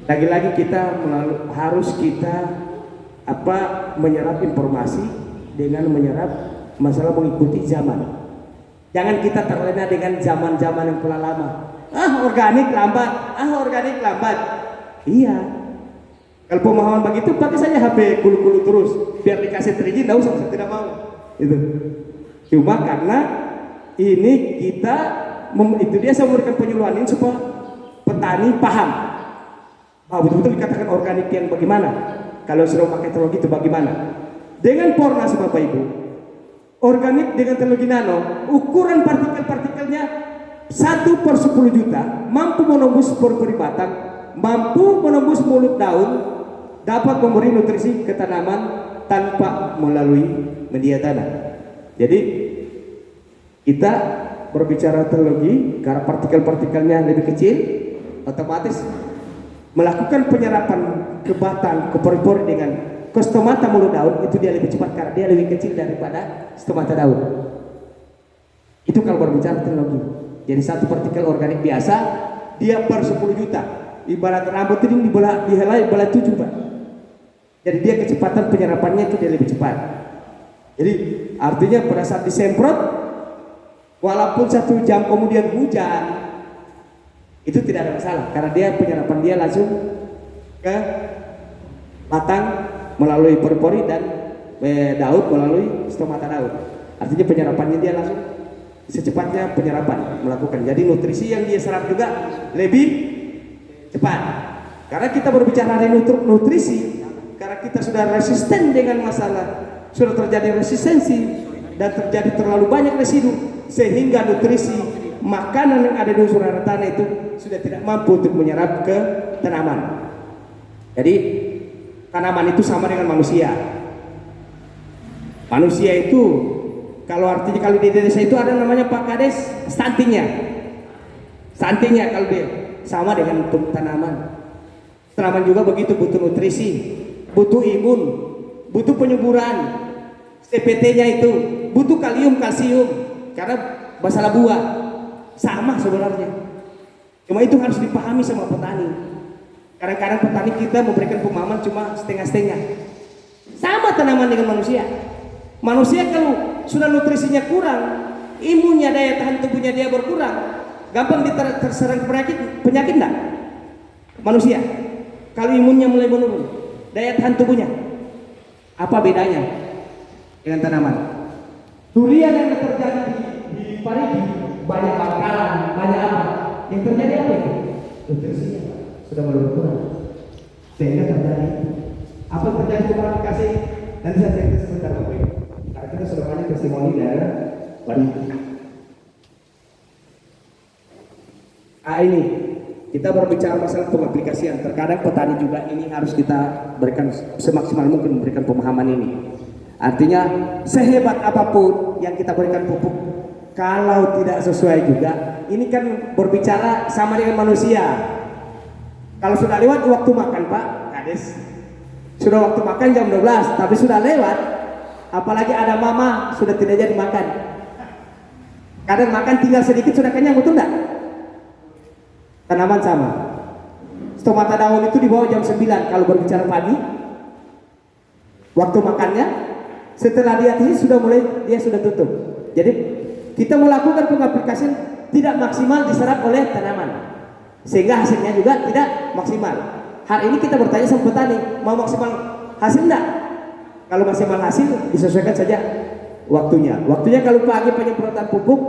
Lagi-lagi kita harus kita menyerap informasi dengan menyerap masalah mengikuti zaman. Jangan kita terlena dengan zaman-zaman yang telah lama. Organik lambat, organik lambat. Iya. Kalau pemahaman begitu pakai saja HP kulu-kulu terus, biar dikasih 3G enggak usah, saya tidak mau. Itu. Cuma karena ini kita itu dia saya memberikan penyuluhan ini supaya petani paham. Betul-betul dikatakan organik yang bagaimana? Kalau sudah pakai teknologi itu bagaimana? Dengan Pornas Bapak Ibu, organik dengan teknologi nano, ukuran partikel-partikelnya 1/10 juta, mampu menembus pori-pori batang, mampu menembus mulut daun, dapat memberi nutrisi ke tanaman tanpa melalui media tanah. Jadi kita berbicara teknologi karena partikel-partikelnya lebih kecil, otomatis melakukan penyerapan ke batang, ke pori-pori dengan ke stomata mulut daun itu dia lebih cepat karena dia lebih kecil daripada stomata daun. Itu kalau berbicara teknologi. Jadi satu partikel organik biasa dia per 10 juta. Ibarat rambut ini dihelai belah 7 Pak. Jadi dia kecepatan penyerapannya itu dia lebih cepat. Jadi artinya pada saat disemprot, walaupun 1 jam kemudian hujan, itu tidak ada masalah karena dia penyerapan dia langsung ke batang melalui pori-pori dan daun melalui stomata daun. Artinya penyerapannya dia langsung secepatnya penyerapan melakukan. Jadi nutrisi yang dia serap juga lebih cepat. Karena kita berbicara nutrisi, karena kita sudah resisten dengan masalah, sudah terjadi resistensi dan terjadi terlalu banyak residu sehingga nutrisi makanan yang ada di unsur hara tanah itu sudah tidak mampu untuk menyerap ke tanaman. Jadi tanaman itu sama dengan manusia. Manusia itu kalau di desa itu ada namanya Pak Kades stuntingnya. Stuntingnya kalau dia sama dengan tanaman. Tanaman juga begitu, butuh nutrisi, butuh imun, butuh penyuburan. CPT-nya itu butuh kalium, kalsium karena masalah buah. Sama sebenarnya, cuma itu harus dipahami sama petani. Kadang-kadang petani kita memberikan pemahaman cuma setengah-setengah. Sama tanaman dengan manusia. Manusia kalau sudah nutrisinya kurang, imunnya, daya tahan tubuhnya dia berkurang, gampang terserang penyakit enggak? Manusia kalau imunnya mulai menurun, daya tahan tubuhnya, apa bedanya dengan tanaman? Durian yang terjadi di Parigi banyak bakaran, banyak apa? Yang terjadi apa itu? Nutrisinya sudah mulai berkurang. Sehingga terjadi apa yang terjadi kemarin kasih nanti saya cerita sebentar Bapak Ibu. Karena kita sudah banyak testimoni dari Parigi. Ini kita berbicara masalah pengaplikasian. Terkadang petani juga ini harus kita berikan semaksimal mungkin memberikan pemahaman ini. Artinya sehebat apapun yang kita berikan pupuk, kalau tidak sesuai juga, ini kan berbicara sama dengan manusia. Kalau sudah lewat waktu makan Pak Kades, sudah waktu makan jam 12, tapi sudah lewat, apalagi ada mama sudah tidak jadi makan. Kadang makan tinggal sedikit sudah kenyang, betul enggak? Tanaman sama. Stomata daun itu di bawah jam 9 kalau berbicara pagi. Waktu makannya, setelah dia sudah tutup. Jadi kita melakukan pengaplikasian tidak maksimal diserap oleh tanaman, sehingga hasilnya juga tidak maksimal. Hari ini kita bertanya sama petani, mau maksimal hasil enggak? Kalau maksimal hasil disesuaikan saja waktunya. Waktunya kalau pagi penyemprotan pupuk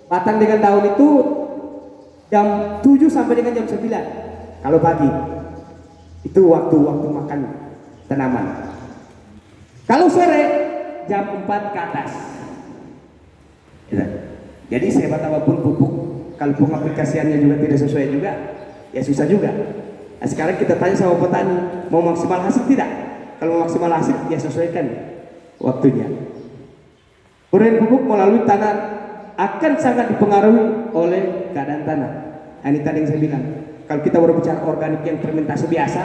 batang dengan daun itu jam 7 sampai dengan jam 9 kalau pagi. Itu waktu makan tanaman. Kalau sore jam 4 ke atas. Jadi sehebat apapun pupuk, kalau pengaplikasiannya juga tidak sesuai juga, ya susah juga. Nah, sekarang kita tanya sama petani, mau maksimal hasil tidak? Kalau mau maksimal hasil, ya sesuaikan waktunya. Pemberian pupuk melalui tanah akan sangat dipengaruhi oleh keadaan tanah. Nah, ini tadi yang saya bilang, kalau kita berbicara organik yang fermentasi biasa,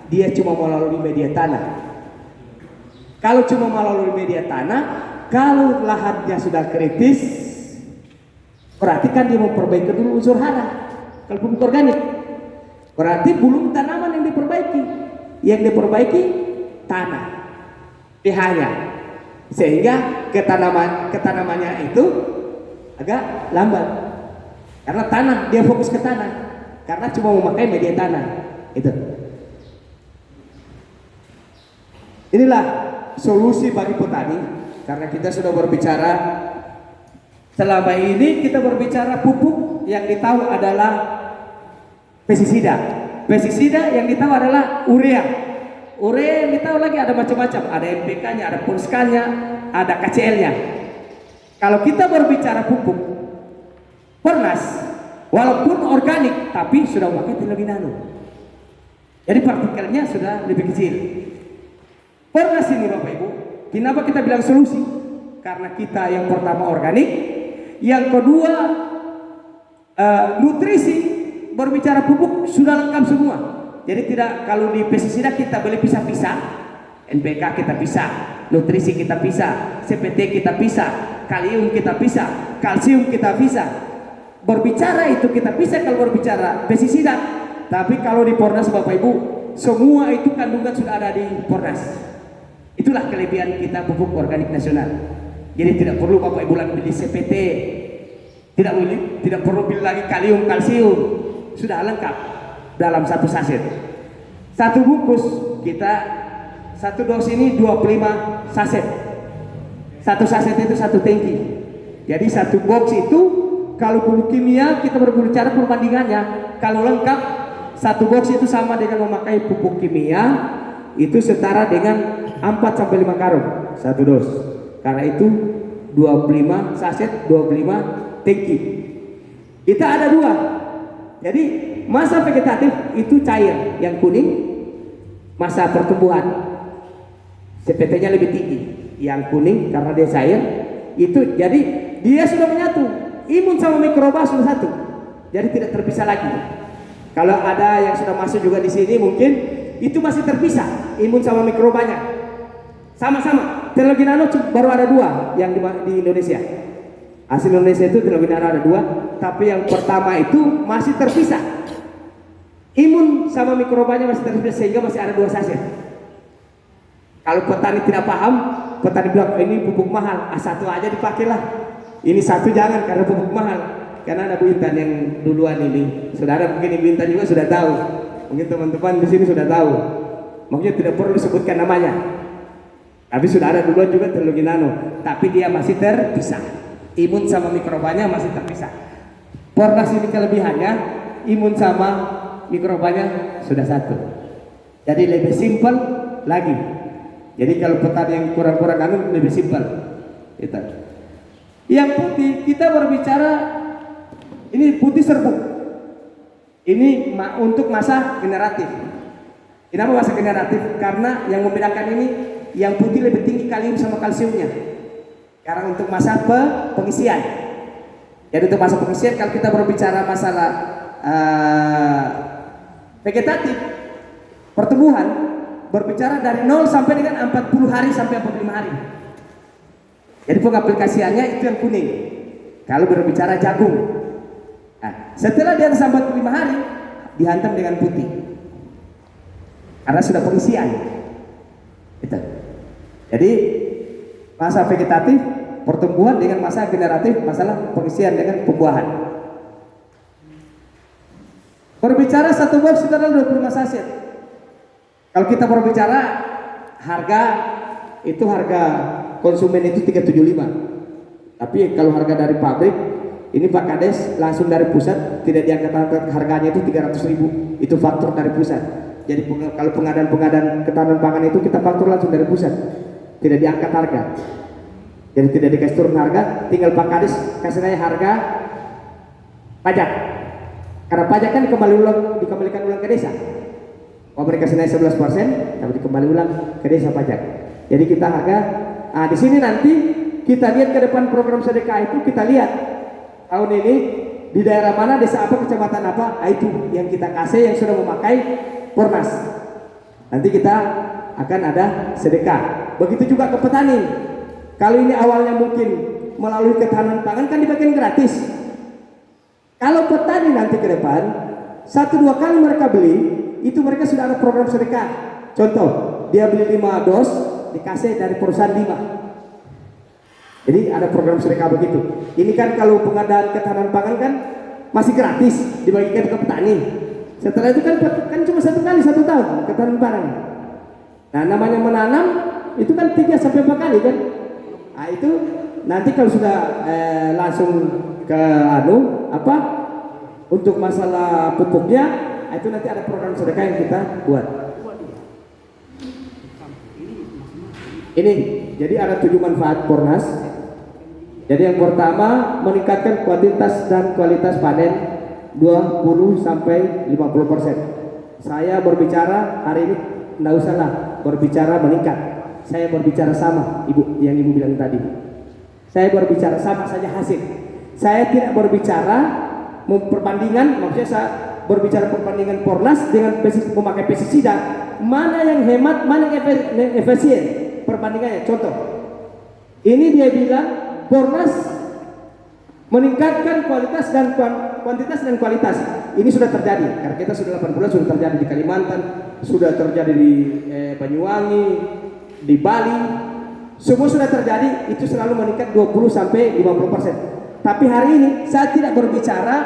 dia cuma melalui media tanah. Kalau cuma melalui media tanah, kalau lahannya sudah kritis, berarti kan dia memperbaiki dulu unsur hara. Kalau pupuk organik, Berarti belum tanaman yang diperbaiki. Yang diperbaiki tanah, pH-nya. Sehingga ketanamannya itu agak lambat. Karena tanah, dia fokus ke tanah. Karena cuma memakai media tanah. Itu. Inilah solusi bagi petani. Karena kita sudah berbicara, selama ini kita berbicara pupuk yang ditahu adalah pestisida. Pestisida yang ditahu adalah urea. Urea yang ditahu lagi ada macam-macam. Ada NPK-nya, ada POSCA-nya, ada KCL-nya. Kalau kita berbicara pupuk, Pernas, walaupun organik, tapi sudah memakai teknologi nano. Jadi partikelnya sudah lebih kecil. Pernas ini Bapak Ibu, kenapa kita bilang solusi? Karena kita yang pertama organik, yang kedua nutrisi, berbicara pupuk sudah lengkap semua. Jadi tidak, kalau di pestisida kita boleh pisah-pisah, NPK kita pisah, nutrisi kita pisah, CPT kita pisah, kalium kita pisah, kalsium kita pisah. Berbicara itu kita pisah kalau berbicara pestisida. Tapi kalau di Pornas Bapak Ibu, semua itu kandungan sudah ada di Pornas. Itulah kelebihan kita pupuk organik nasional. Jadi tidak perlu Bapak Ibu lagi beli CPT, tidak perlu beli lagi kalium, kalsium, sudah lengkap dalam satu saset. Satu bungkus kita, satu dos ini 25 saset. Satu saset itu satu tangki. Jadi satu box itu kalau pupuk kimia kita berbicara perbandingannya, kalau lengkap satu box itu sama dengan memakai pupuk kimia, itu setara dengan 4 sampai 5 karung satu dos. Karena itu 25 saset, 25 tangki. Kita ada dua. Jadi masa vegetatif itu cair, yang kuning masa pertumbuhan, CPT-nya lebih tinggi. Yang kuning karena dia cair, itu jadi dia sudah menyatu, imun sama mikroba sudah satu, jadi tidak terpisah lagi. Kalau ada yang sudah masuk juga di sini mungkin itu masih terpisah, imun sama mikrobanya sama-sama. Teknologi nano baru ada dua yang di Indonesia. Hasil Indonesia itu teknologi nano ada dua, tapi yang pertama itu masih terpisah, imun sama mikrobanya masih terpisah, sehingga masih ada dua saset. Kalau petani tidak paham, petani bilang ini pupuk mahal, satu aja dipakailah. Ini satu jangan karena pupuk mahal. Karena ada Bu Intan yang duluan ini. Saudara mungkin Ibu Intan juga sudah tahu. Mungkin teman-teman di sini sudah tahu. Maksudnya tidak perlu disebutkan namanya. Tapi sudah ada duluan juga teknologi nano. Tapi dia masih terpisah. Imun sama mikrobanya masih terpisah. Pornas ini kelebihannya, imun sama mikrobanya sudah satu. Jadi lebih simpel lagi. Jadi kalau petani yang kurang-kurang anu lebih simpel. Itu. Yang putih kita berbicara ini putih serbuk. Ini untuk masa generatif. Kenapa masa generatif? Karena yang membedakan ini yang putih lebih tinggi kalium sama kalsiumnya. Karena untuk masa pengisian. Jadi untuk masa pengisian kalau kita berbicara masalah vegetatif pertumbuhan, berbicara dari 0 sampai dengan 40 hari sampai 45 hari. Jadi pengaplikasiannya itu yang kuning. Kalau berbicara jagung, nah, setelah di atas 45 hari dihantam dengan putih. Karena sudah pengisian. Itu. Jadi masa vegetatif pertumbuhan dengan masa generatif masalah pengisian dengan pembuahan. Berbicara satu box itu adalah 25 saset. Kalau kita berbicara harga, itu harga konsumen itu 375. Tapi kalau harga dari pabrik, ini Pak Kades langsung dari pusat, tidak diangkat harganya itu 300.000. Itu faktur dari pusat. Jadi kalau pengadaan ketahanan pangan itu kita faktur langsung dari pusat, tidak diangkat harga. Jadi tidak dikasih turun harga, tinggal Pak Kades kasih saya harga pajak. Karena pajak kan dikembalikan ulang ke desa. Mereka naik 11%, tapi dikembali ulang ke desa pajak. Jadi kita harga, di sini nanti kita lihat ke depan program sedekah itu, kita lihat tahun ini di daerah mana, desa apa, kecamatan apa, itu yang kita kasih yang sudah memakai Pornas. Nanti kita akan ada sedekah. Begitu juga ke petani. Kalau ini awalnya mungkin melalui ketahanan pangan kan dibagikan gratis. Kalau petani nanti ke depan Satu dua kali mereka beli, itu mereka sudah ada program sedekah. Contoh, dia beli 5 dos, dikasih dari perusahaan 5. Jadi ada program sedekah begitu. Ini kan kalau pengadaan ketahanan pangan kan masih gratis dibagikan ke petani. Setelah itu kan cuma 1 kali 1 tahun ketahanan pangan. Nah, namanya menanam itu kan 3 sampai 4 kali kan. Nah, itu nanti kalau sudah langsung ke untuk masalah pupuknya, itu nanti ada program sedekah yang kita buat. Ini jadi ada 7 manfaat Pornas. Jadi yang pertama, meningkatkan kuantitas dan kualitas panen 20 sampai 50%. Saya berbicara hari ini enggak usahlah berbicara meningkat. Saya berbicara sama Ibu yang Ibu bilang tadi. Saya berbicara sama saja hasil. Saya tidak berbicara memperbandingan, maksudnya saya berbicara perbandingan Pornas dengan memakai pestisida. Mana yang hemat, mana yang efisien perbandingannya. Contoh, ini dia bilang Pornas meningkatkan kualitas dan kuantitas dan kualitas. Ini sudah terjadi karena kita sudah 8 bulan sudah terjadi di Kalimantan, sudah terjadi di Banyuwangi, di Bali, semua sudah terjadi. Itu selalu meningkat 20 sampai 50%. Tapi hari ini saya tidak berbicara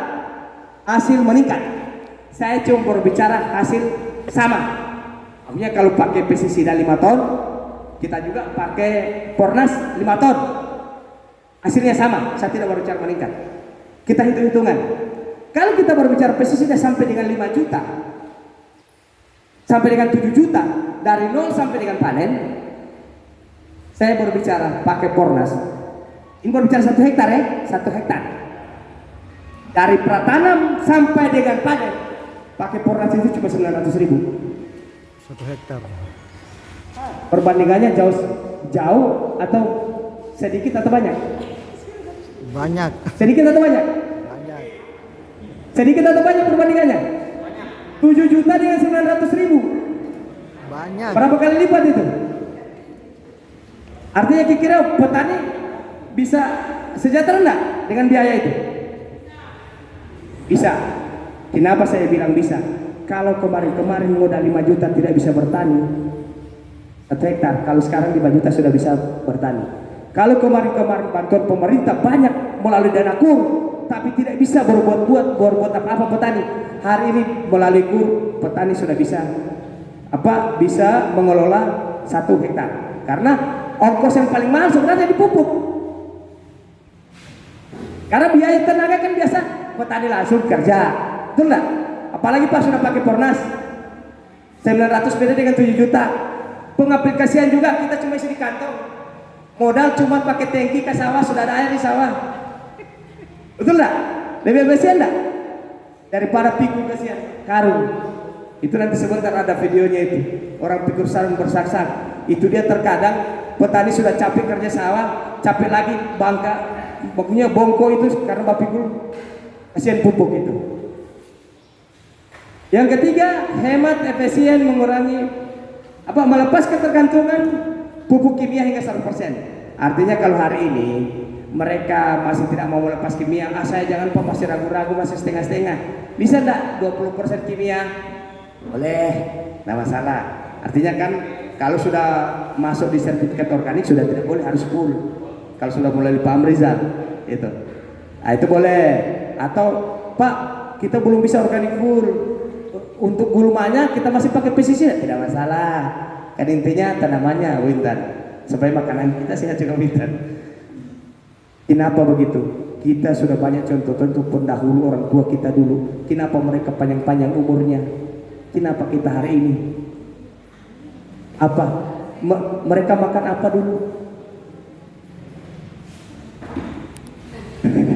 hasil meningkat, saya cuma berbicara hasil sama. Maksudnya kalau pakai pestisida 5 ton, kita juga pakai Pornas 5 ton, hasilnya sama. Saya tidak berbicara meningkat. Kita hitung-hitungan. Kalau kita berbicara pestisida sampai dengan 5 juta, sampai dengan 7 juta, dari 0 sampai dengan panen, saya berbicara pakai Pornas. Ini berbicara 1 hektar ya, 1 hektar. Dari pratanam sampai dengan panen, pakai Pornas itu cuma 900.000. 1 hektar. Perbandingannya jauh atau sedikit atau banyak? Banyak. Sedikit atau banyak? Banyak. Sedikit atau banyak perbandingannya? 7 juta dengan 900.000. Banyak. Berapa kali lipat itu? Artinya kira-kira petani bisa sejahtera enggak dengan biaya itu? Bisa. Kenapa saya bilang bisa? Kalau kemarin modal 5 juta tidak bisa bertani 1 hektar, kalau sekarang 5 juta sudah bisa bertani. Kalau kemarin bantuan pemerintah banyak melalui dana KUR, tapi tidak bisa berbuat apa-apa petani. Hari ini melalui KUR petani sudah bisa bisa mengelola 1 hektar. Karena ongkos yang paling mahal sebenarnya di pupuk. Karena biaya tenaga kan biasa petani langsung kerja, betul nggak? Apalagi pas sudah pakai Pornas 900 beda dengan 7 juta. Pengaplikasian juga kita cuma isi di kantong. Modal cuma pakai tangki ke sawah, sudah ada air di sawah. Betul nggak? Lebih efisien nggak? Daripada pikul kasihan karung. Itu nanti sebentar ada videonya itu. Orang pikul sarung bersak-sak. Itu dia terkadang petani sudah capek kerja sawah, capek lagi pokoknya bongko itu karena pikul kasihan pupuk itu. Yang ketiga, hemat, efisien, mengurangi melepas ketergantungan pupuk kimia hingga 100%. Artinya kalau hari ini mereka masih tidak mau melepas kimia, saya jangan masih ragu-ragu, masih setengah-setengah. Bisa enggak 20% kimia? Boleh, tidak masalah. Artinya kan kalau sudah masuk di sertifikat organik sudah tidak boleh, harus full. Kalau sudah mulai di Pak Amrizal itu. Nah, itu boleh. Atau Pak, kita belum bisa organik full. Untuk gulmanya kita masih pakai pestisida, tidak masalah. Kan intinya tanamannya wintan, supaya makanan kita sehat juga wintan. Kenapa begitu? Kita sudah banyak contoh-contoh pendahulu orang tua kita dulu. Kenapa mereka panjang-panjang umurnya? Kenapa kita hari ini? Mereka makan apa dulu?